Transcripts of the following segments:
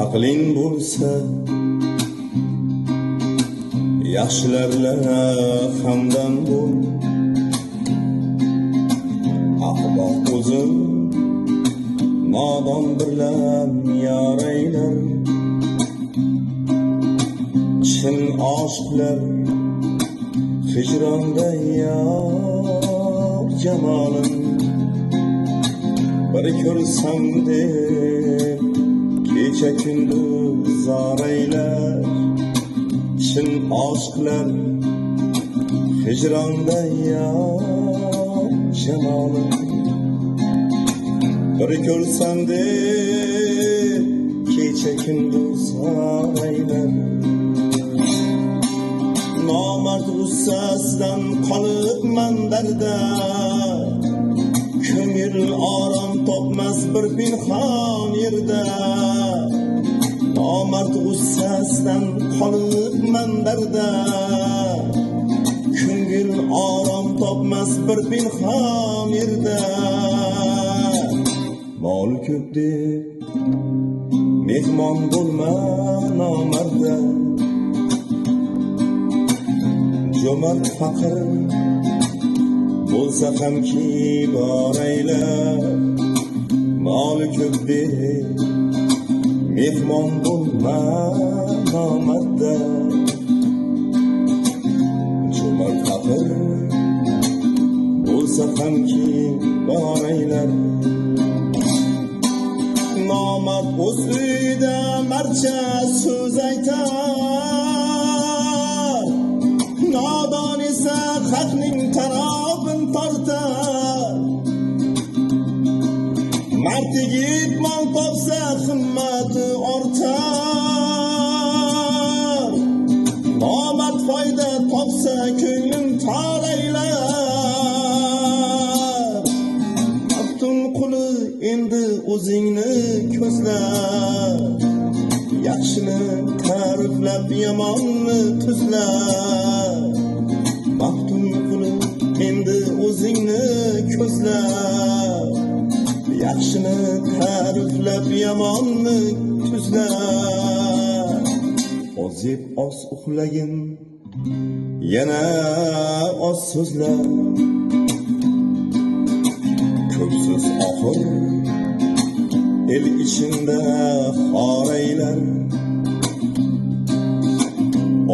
aqling bo'lsa yaxshilarga hamdam bo'l. Ahmoq o'zim nodon bilan yaraylar, chin oshiqlar hijronda yor jamolim. Bir ko'rsam deb kecha kunduz zaraylar, chin oshiqlar hijronda yor jamolim. Bir ko'rsam deb kecha kunduz zaraylar, nomard g'ussasidan qolibman darda, ko'ngil orom topmas bir pinhon yerda. Nomard g'ussasidan qolibman darda, ko'ngil orom topmas bir pinhon yerda. Mol ko'p deb mehmon bo'lma nomarda, jo'mart faqir bo'lsa hamki boraylar. Mol ko'p deb mehmon bo'lma nomarda, jo'mart faqir bo'lsa hamki boraylar. Nomard o'z uyida marcha so'z aytar, nodon esa haqning tarobin tortar. Mard yigit mol topsa himmati ortar, nomard foyda topsa ko'nglim toraylar. Abdul quli endi o'zingni ko'zla, yaxshini ta'riflab yomonni tuzla. Maftun quli endi o'zingni ko'zla, yaxshini ta'riflab yomonni tuzla. Oz yeb oz uxlagin, yana oz so'zlar, ko'p so'z oxir el ichida xoraylar.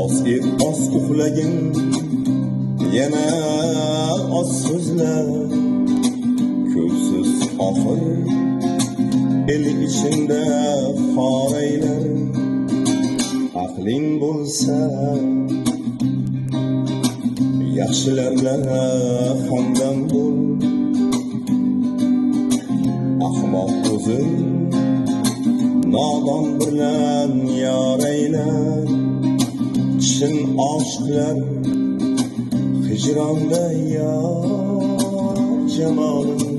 Oz yeb oz uxlagin, yana oz so'zlar, ko'p so'z oxir el ichida xoraylar. Aqling bo'lsa yaxshilarga hamdam bo'l. Ahmoq o'zim nodon bilan yaraylar, chin oshiqlar hijronda yor jamolim.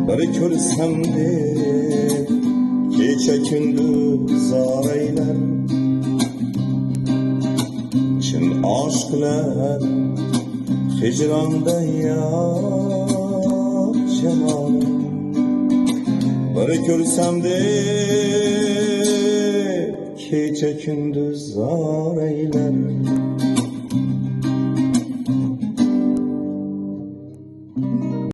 Bir ko'rsam deb kecha kunduz zaraylar, chin oshiqlar hijronda yor jamolim. Bir ko'rsam deb kecha kunduz zaraylar,